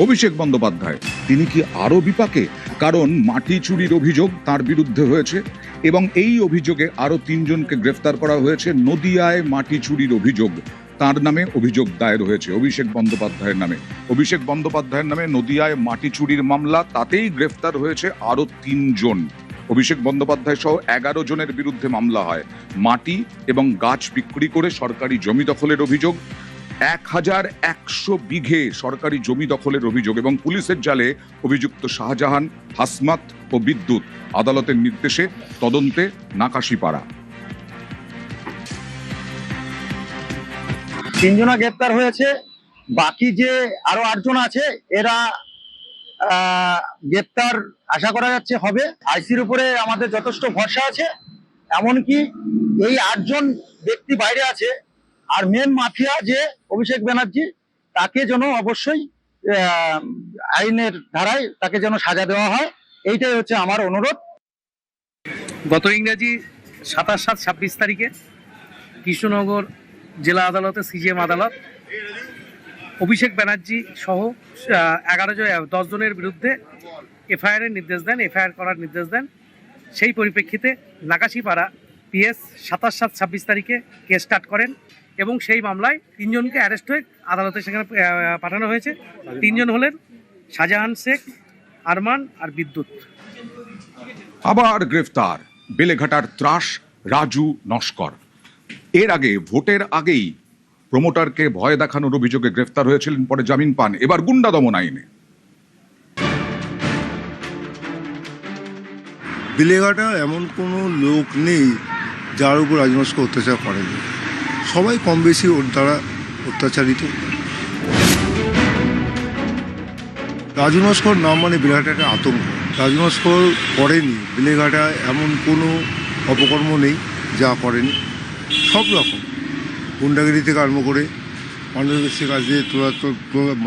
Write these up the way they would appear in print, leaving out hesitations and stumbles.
অভিষেক বন্দ্যোপাধ্যায় তিনি কি আরো বিপাকে? কারণ মাটি চুরির অভিযোগ তার বিরুদ্ধে হয়েছে এবং এই অভিযোগে আরো 3 জনকে গ্রেফতার করা হয়েছে। নদিয়ায় মাটি চুরির অভিযোগ তার নামে অভিযোগ দায়ের হয়েছে অভিষেক বন্দ্যোপাধ্যায়ের নামে নদিয়ায় মাটি চুরির মামলা, তাতেই গ্রেফতার হয়েছে আরো 3 জন। অভিষেক বন্দ্যোপাধ্যায় সহ 11 জনের বিরুদ্ধে মামলা হয়। মাটি এবং গাছ বিক্রি করে সরকারি জমি দখলের অভিযোগ, 1100 বিঘে সরকারি জমি দখলের অভিযোগ এবং পুলিশের জালে অভিযুক্ত শাহজাহান, হাসমাত ও বিদ্যুৎ। আদালতের নির্দেশে তদন্তে নাকাশিপাড়া। 3 জন গ্রেপ্তার হয়েছে, বাকি যে আরো 8 জন আছে এরা গ্রেপ্তার আশা করা যাচ্ছে হবে। আইসির উপরে আমাদের যথেষ্ট ভরসা আছে, এমনকি এই 8 জন ব্যক্তি বাইরে আছে। আর মেন মাফিয়া যে অভিষেক ব্যানার্জি, তাকে যেন অবশ্যই আইনের ধারায় তাকে যেন সাজা দেওয়া হয়, এইটাই হচ্ছে আমার অনুরোধ। গত ইংরেজি 27/7/26 তারিখে কৃষ্ণনগর জেলা আদালতে সিজিএম আদালত অভিষেক ব্যানার্জি সহ 10 জনের বিরুদ্ধে এফআইআর করার নির্দেশ দেন। সেই পরিপ্রেক্ষিতে নাকাশিপাড়া পিএস 27/7/26 তারিখে কেস স্টার্ট করেন এবং সেই মামলায় 3 জনকে অ্যারেস্ট হয়ে আদালতে সেখানে পাঠানো হয়েছে। 3 জন হলেন শাহজাহান শেখ, আরমান আর বিদ্যুৎ। আবার গ্রেফতার বেলেঘাটার ত্রাস রাজু নস্কর। এর আগে ভোটের আগেই প্রমোটারকে ভয় দেখানোর অভিযোগে গ্রেফতার হয়েছিলেন, পরে জামিন পান। এবার গুন্ডা দমন আইনে। বেলেঘাটা এমন কোনো লোক নেই যার উপর রাজু নস্কর অত্যাচার করেনি, সবাই কম বেশি ওর দ্বারা অত্যাচারিত। রাজু নস্কর নাম মানে বেলেঘাটা একটা আতঙ্ক। রাজু নস্কর করেনি, বেলেঘাটায় এমন কোনো অপকর্ম নেই যা করেনি। সব রকম গুন্ডাগিরি থেকে আরম্ভ করে মানুষের কাছে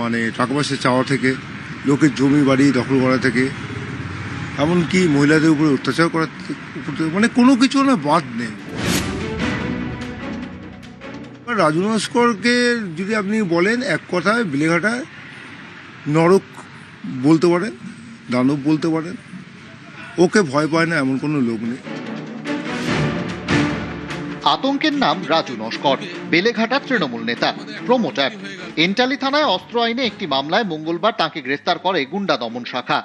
মানে টাকা পয়সা চাওয়া থেকে, লোকের জমি বাড়ি দখল করা থেকে, এমনকি মহিলাদের উপরে অত্যাচার করার মানে কোনো কিছু না বাদ নেই। রাজু নস্করকে যদি আপনি বলেন এক কথায়, বেলেঘাটায় নরক বলতে পারেন, দানব বলতে পারেন। ওকে ভয় পায় না এমন কোনো লোক নেই। আতঙ্কের নাম রাজু নস্কর, বেলেঘাটার তৃণমূল নেতা, প্রমোটার। এন্টালি থানায় অস্ত্র আইনে একটি মামলায় মঙ্গলবার তাকে গ্রেফতার করে গুন্ডা দমন শাখা।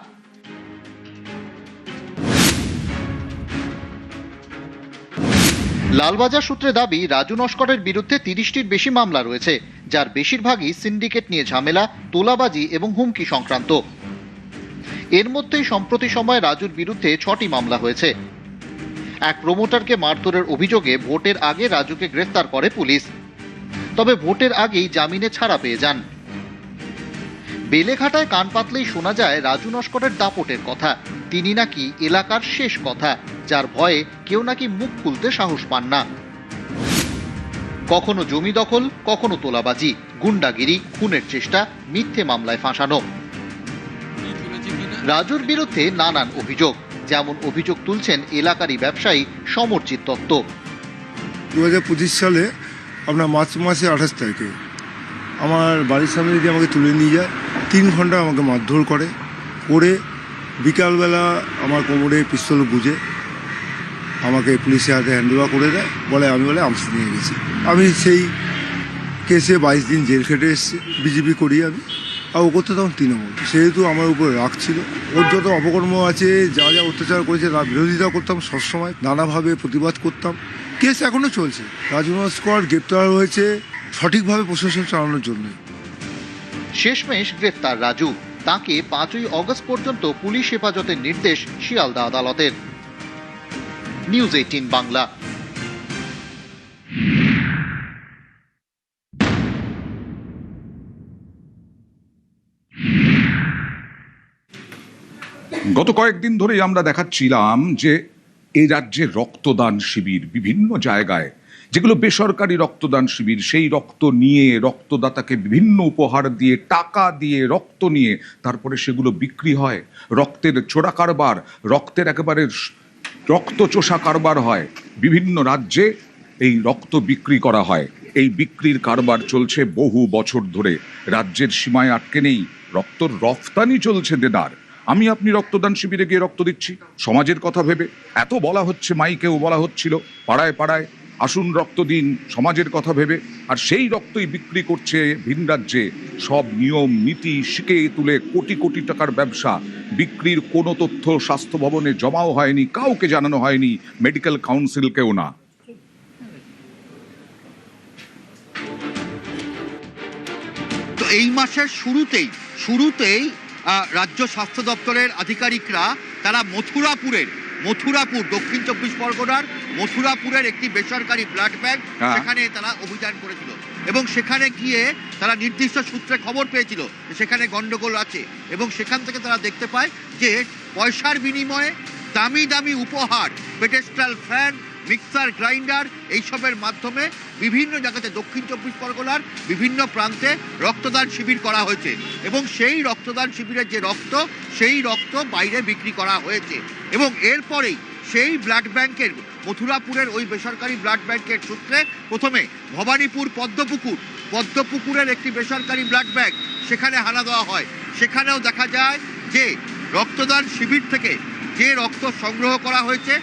লালবাজার সূত্রে দাবি, রাজু নস্করের বিরুদ্ধে 30টির বেশি মামলা রয়েছে, যার বেশিরভাগই সিন্ডিকেট নিয়ে ঝামেলা, তোলাবাজি এবং হুমকি সংক্রান্ত। এর মধ্যেই সম্প্রতি সময়ে রাজুর বিরুদ্ধে 6টি মামলা হয়েছে। এক প্রমোটারকে মারধরের অভিযোগে ভোটের আগে রাজুকে গ্রেফতার করে পুলিশ, তবে ভোটের আগেই জামিনে ছাড়া পেয়ে যান। বেলেঘাটায় কান পাতলেই শোনা যায় রাজু নস্করের দাপটের কথা। তিনি নাকি এলাকার শেষ কথা, যার ভয়ে কেউ নাকি মুখ খুলতে সাহস পান না। কখনো জমি দখল, কখনো তোলাবাজি, গুন্ডাগিরি, খুনের চেষ্টা, মিথ্যে মামলায় ফাঁসানো। রাজুর বিরুদ্ধে নানান অভিযোগ, যেমন অভিযোগ তুলছেন এলাকারই ব্যবসায়ী সমরজিৎ দত্ত। 2025 সালে আপনার মার্চ মাসে 28 তারিখে আমার বাড়ির সামনে যদি আমাকে তুলে নিয়ে যায়, 3 ঘন্টা আমাকে মারধর করে বিকালবেলা আমার কোমরে পিস্তল গুঁজে আমাকে পুলিশের হাতে হ্যান্ডওভার করে দেয়, আমি বলে আমসি নিয়ে গেছি। আমি সেই কেসে 22 দিন জেল খেটে এসেছি, বিজেপি করি আমি। আর ও করতে তখন তৃণমূল, সেহেতু আমার উপর রাগ ছিল। ওর যত অপকর্ম আছে, যা যা অত্যাচার করেছে তার বিরোধিতা করতাম সবসময়, নানাভাবে প্রতিবাদ করতাম। কেস এখনও চলছে। রাজু নস্কর গ্রেপ্তার হয়েছে সঠিকভাবে প্রশাসন চালানোর জন্য। শেষমেশ গ্রেফতার রাজু। তাকে 5ই অগস্ট পর্যন্ত পুলিশ হেফাজতের নির্দেশ শিয়ালদা আদালতের। নিউজ 18 বাংলা। গত কয়েকদিন ধরেই আমরা দেখাচ্ছিলাম যে এই রাজ্যে রক্তদান শিবির বিভিন্ন জায়গায়, যেগুলো বেসরকারি রক্তদান শিবির, সেই রক্ত নিয়ে রক্তদাতাকে বিভিন্ন উপহার দিয়ে, টাকা দিয়ে রক্ত নিয়ে তারপরে সেগুলো বিক্রি হয়। রক্তের চোরা কারবার, রক্তের একেবারে রক্ত চোষা কারবার হয়। বিভিন্ন রাজ্যে এই রক্ত বিক্রি করা হয়। এই বিক্রির কারবার চলছে বহু বছর ধরে, রাজ্যের সীমায় আটকে নেই। রক্তর রফতানি চলছে দেদার। আমি আপনি রক্তদান শিবিরে গিয়ে রক্ত দিচ্ছি সমাজের কথা ভেবে। এত বলা হচ্ছে, মাইকেও বলা হচ্ছিল পাড়ায় পাড়ায়, আসুন রক্ত দিন সমাজের কথা ভেবে। আর সেই রক্তই বিক্রি করছে ভিন রাজ্যে। সব নিয়ম নীতি শিখে তুলে কোটি কোটি টাকার ব্যবসা। বিক্রির কোনো তথ্য স্বাস্থ্য ভবনে জমাও হয়নি, কাউকে জানানো হয়নি, মেডিকেল কাউন্সিলকেও না। তো এই মাসের শুরুতেই রাজ্য স্বাস্থ্য দপ্তরের আধিকারিকরা তারা মথুরাপুর দক্ষিণ 24 পরগনার মথুরাপুরের একটি বেসরকারি ব্লাড ব্যাংক, সেখানে তারা অভিযান করেছিল এবং সেখানে গিয়ে তারা নির্দিষ্ট সূত্রে খবর পেয়েছিল যে সেখানে গন্ডগোল আছে এবং সেখান থেকে তারা দেখতে পায় যে পয়সার বিনিময়ে দামি দামি উপহার, পেডেস্ট্রাল ফ্যান, মিক্সার গ্রাইন্ডার এইসবের মাধ্যমে বিভিন্ন জায়গাতে দক্ষিণ 24 পরগনার বিভিন্ন প্রান্তে রক্তদান শিবির করা হয়েছে এবং সেই রক্তদান শিবিরের যে রক্ত, সেই রক্ত বাইরে বিক্রি করা হয়েছে এবং এরপরেই সেই ব্লাড ব্যাংকের মথুরাপুরের ওই বেসরকারি ব্লাড ব্যাংকের সূত্রে প্রথমে ভবানীপুর পদ্মপুকুরের একটি বেসরকারি ব্লাড ব্যাংক, সেখানে হানা দেওয়া হয়। সেখানেও দেখা যায় যে রক্তদান শিবির থেকে যে রক্ত সংগ্রহ করা হয়েছে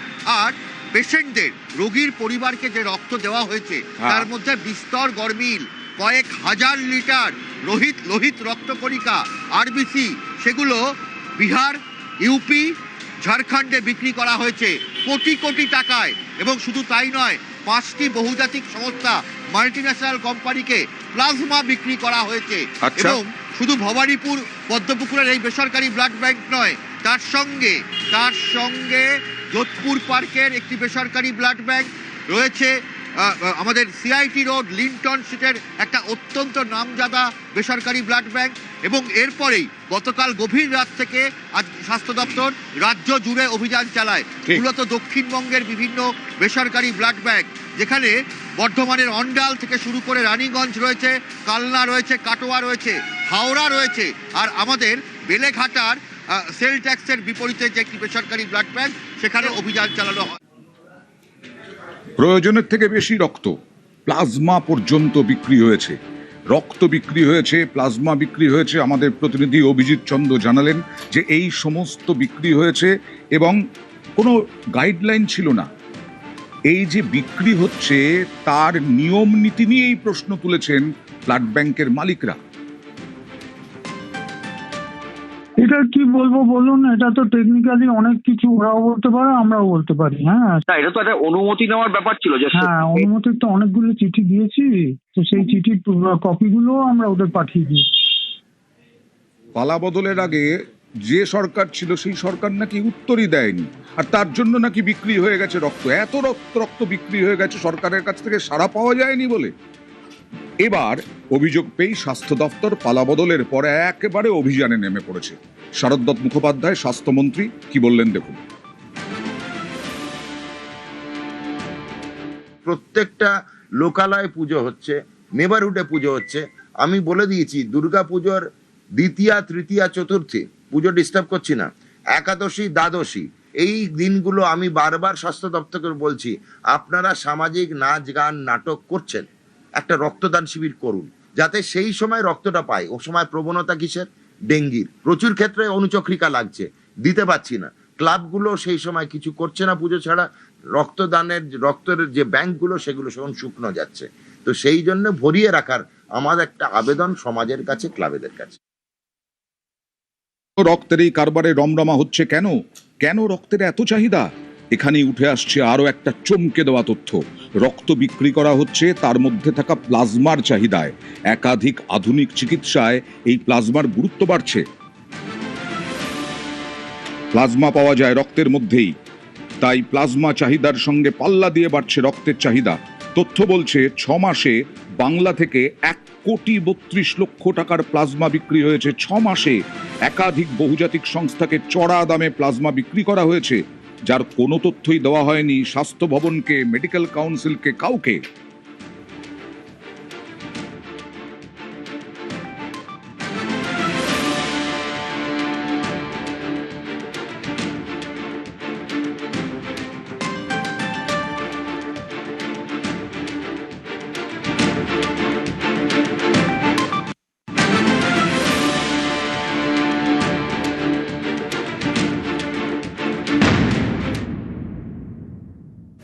আর পেশেন্টদের, রোগীর পরিবারকে যে রক্ত দেওয়া হয়েছে তার মধ্যে বিস্তর গরমিল। কয়েক হাজার লিটার লোহিত রক্তকণিকা আরবিসি, সেগুলো বিহার, ইউপি, ঝাড়খণ্ডে বিক্রি করা হয়েছে কোটি কোটি টাকায়। এবং শুধু তাই নয়, 5টি বহুজাতিক সংস্থা, মাল্টিন্যাশনাল কোম্পানিকে প্লাজমা বিক্রি করা হয়েছে। এবং শুধু ভবানীপুর পদ্মপুকুরের এই বেসরকারি ব্লাড ব্যাংক নয়, তার সঙ্গে যোধপুর পার্কের একটি বেসরকারি ব্লাড ব্যাংক রয়েছে, আমাদের সিআইটি রোড লিন্টন স্ট্রিটের একটা অত্যন্ত নামজাদা বেসরকারি ব্লাড ব্যাংক। এবং এরপরেই গতকাল গভীর রাত থেকে আজ স্বাস্থ্য দপ্তর রাজ্য জুড়ে অভিযান চালায় মূলত দক্ষিণবঙ্গের বিভিন্ন বেসরকারি ব্লাড ব্যাংক, যেখানে বর্ধমানের অন্ডাল থেকে শুরু করে রানীগঞ্জ রয়েছে, কালনা রয়েছে, কাটোয়া রয়েছে, হাওড়া রয়েছে, আর আমাদের বেলেঘাটার সেল ট্যাক্সের বিপরীতে যে একটি বেসরকারি ব্লাড ব্যাংক, সেখানে অভিযান চালানো হয়। প্রয়োজনের থেকে বেশি রক্ত, প্লাজমা পর্যন্ত বিক্রি হয়েছে। রক্ত বিক্রি হয়েছে, প্লাজমা বিক্রি হয়েছে। আমাদের প্রতিনিধি অভিজিৎ চন্দ্র জানালেন যে এই সমস্ত বিক্রি হয়েছে এবং কোনো গাইডলাইন ছিল না। এই যে বিক্রি হচ্ছে তার নিয়ম নীতি নিয়েই প্রশ্ন তুলেছেন ব্লাড ব্যাংকের মালিকরা। এটা কি বলবো বলুন, এটা তো টেকনিক্যালি অনেক কিছু ওরাও বলতে পারে, আমরাও বলতে পারি। হ্যাঁ, এটা তো একটা অনুমতি নেওয়ার ব্যাপার ছিল যে হ্যাঁ, অনুমতির তো অনেকগুলো চিঠি দিয়েছি, তো সেই চিঠির কপিগুলো আমরা ওদের পাঠিয়ে দিয়েছি। পালা বদলের আগে যে সরকার ছিল সেই সরকার নাকি উত্তরই দেয়নি, আর তার জন্য নাকি বিক্রি হয়ে গেছে রক্ত। এত রক্ত বিক্রি হয়ে গেছে সরকারের কাছ থেকে সাড়া পাওয়া যায়নি বলে। এবার অভিযোগ পেয়ে স্বাস্থ্য দপ্তর পালা বদলের পরে একেবারে অভিযানে নেমে পড়েছে। শারদ দত্ত মুখোপাধ্যায় স্বাস্থ্যমন্ত্রী কি বললেন দেখুন। প্রত্যেকটা লোকালয়ে পুজো হচ্ছে, নেবারহুডে পুজো হচ্ছে। আমি বলে দিয়েছি দুর্গা পুজোর দ্বিতীয়া, তৃতীয়া, চতুর্থী পুজো ডিস্টার্ব করছি না। একাদশী, দ্বাদশী এই দিনগুলো আমি বারবার স্বাস্থ্য দপ্তরকে বলছি, আপনারা সামাজিক নাচ গান নাটক করছেন, একটা রক্তদান শিবির করুন যাতে সেই সময় রক্তটা পায়। ও সময় প্রবণতা কিসের? ডেঙ্গির। প্রচুর ক্ষেত্রে অনুচক্রিকা লাগছে, দিতে পারছি না। ক্লাবগুলো সেই সময় কিছু করছে না পুজো ছাড়া। রক্তের যে ব্যাংকগুলো সেগুলো সেখানে শুকনো যাচ্ছে। তো সেই জন্য ভরিয়ে রাখার আমার একটা আবেদন সমাজের কাছে, ক্লাবেদের কাছে। রক্তের এই কারবারে রমরমা হচ্ছে কেন? কেন রক্তের এত চাহিদা? এখানেই উঠে আসছে আরো একটা চমকে দেওয়া তথ্য। রক্ত বিক্রি করা হচ্ছে তার মধ্যে থাকা প্লাজমার চাহিদায়। একাধিক আধুনিক চিকিৎসায় এই প্লাজমার গুরুত্ব বাড়ছে। প্লাজমা পাওয়া যায় রক্তের মধ্যেই, তাই প্লাজমা চাহিদার সঙ্গে পাল্লা দিয়ে বাড়ছে রক্তের চাহিদা। তথ্য বলছে 6 মাসে বাংলা থেকে 1,32,00,000 টাকার প্লাজমা বিক্রি হয়েছে। 6 মাসে একাধিক বহুজাতিক সংস্থাকে চড়া দামে প্লাজমা বিক্রি করা হয়েছে, যার কোনো তথ্যই দেওয়া হয়নি স্বাস্থ্য ভবনকে, মেডিকেল কাউন্সিলকে, কাউকে।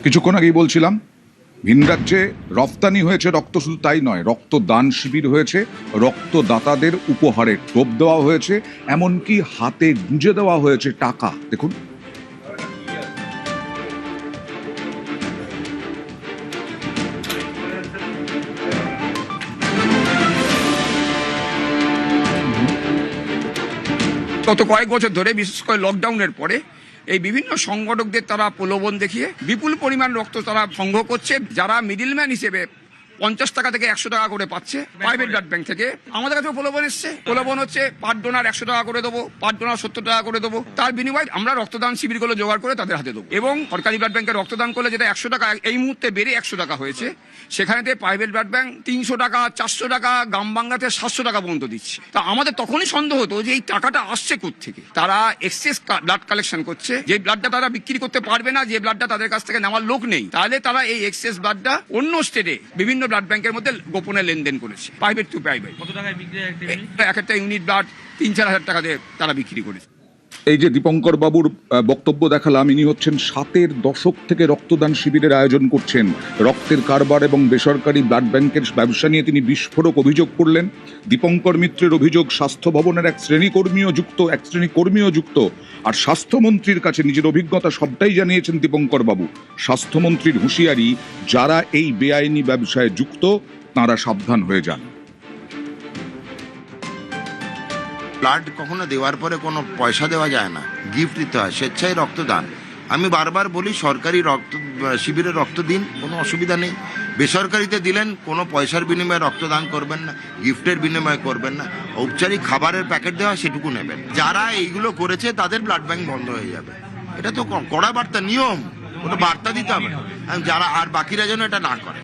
কিছুক্ষণ আগেই বলছিলাম ভিন রাজ্যে রফতানি হয়েছে রক্ত, শুধু তাই নয়, রক্তদান শিবির হয়েছে, রক্তদাতাদের উপহারের টোপ দেওয়া হয়েছে, এমনকি হাতে গুঁজে দেওয়া হয়েছে টাকা। দেখুন, গত কয়েক বছর ধরে, বিশেষ করে লকডাউনের পরে, এই বিভিন্ন সংগঠকদের তারা প্রলোভন দেখিয়ে বিপুল পরিমাণ রক্ত তারা সংগ্রহ করছে। যারা মিডিলম্যান হিসেবে 50 টাকা থেকে 100 টাকা করে পাচ্ছে প্রাইভেট ব্লাড ব্যাংক থেকে, আমাদের কাছে প্রলোভন এসছে। প্রলোভন হচ্ছে পার ডোনার 100 টাকা করে দেবো, পার ডোনার 70 টাকা করে দেবো, তার বিনিময়ে আমরা রক্তদান শিবিরগুলো জোগাড় করে তাদের হাতে দেবো। এবং সরকারি ব্লাড ব্যাংকে রক্তদান করলে যেটা 100 টাকা এই মুহূর্তে বেড়ে 100 টাকা হয়েছে, সেখানেতে প্রাইভেট ব্লাড ব্যাংক 300 টাকা, 400 টাকা, গ্রাম বাংলাতে 700 টাকা পর্যন্ত দিচ্ছে। তা আমাদের তখনই সন্দেহ হতো যে এই টাকাটা আসছে কোত্থেকে। তারা এক্সেস ব্লাড কালেকশন করছে, যে ব্লাডটা তারা বিক্রি করতে পারবে না, যে ব্লাডটা তাদের কাছ থেকে নেওয়ার লোক নেই, তাহলে তারা এই এক্সেস ব্লাডটা অন্য স্টেটে বিভিন্ন ব্লাড ব্যাংকের মধ্যে গোপনে লেনদেন করেছে, প্রাইভেট টু প্রাইভেট। কত টাকায় বিক্রি? এক একটা ইউনিট ব্লাড 3-4 হাজার টাকা দিয়ে তারা বিক্রি করেছে। এই যে দীপঙ্কর বাবুর বক্তব্য দেখালাম, ইনি হচ্ছেন 7-এর দশক থেকে রক্তদান শিবিরের আয়োজন করছেন। রক্তের কারবার এবং বেসরকারি ব্লাড ব্যাংকের ব্যবসা নিয়ে তিনি বিস্ফোরক অভিযোগ করলেন। দীপঙ্কর মিত্রের অভিযোগ, স্বাস্থ্য ভবনের এক শ্রেণী কর্মীও যুক্ত। আর স্বাস্থ্যমন্ত্রীর কাছে নিজের অভিজ্ঞতা সবটাই জানিয়েছেন দীপঙ্কর বাবু। স্বাস্থ্যমন্ত্রীর হুঁশিয়ারি, যারা এই বেআইনি ব্যবসায় যুক্ত তারা সাবধান হয়ে যান। ব্লাড কখনো দেওয়ার পরে কোনো পয়সা দেওয়া যায় না, গিফট দিতে হয়, স্বেচ্ছায় রক্তদান। আমি বারবার বলি সরকারি রক্ত শিবিরে রক্ত দিন, কোনো অসুবিধা নেই। বেসরকারিতে দিলেন কোনো পয়সার বিনিময়ে রক্তদান করবেন না, গিফটের বিনিময়ে করবেন না। ঔপচারিক খাবারের প্যাকেট দেওয়া সেটুকু নেবেন। যারা এইগুলো করেছে তাদের ব্লাড ব্যাংক বন্ধ হয়ে যাবে। এটা তো কড়া বার্তা, নিয়ম, ওটা বার্তা দিতে হবে, যারা আর বাকিরা যেন এটা না করে।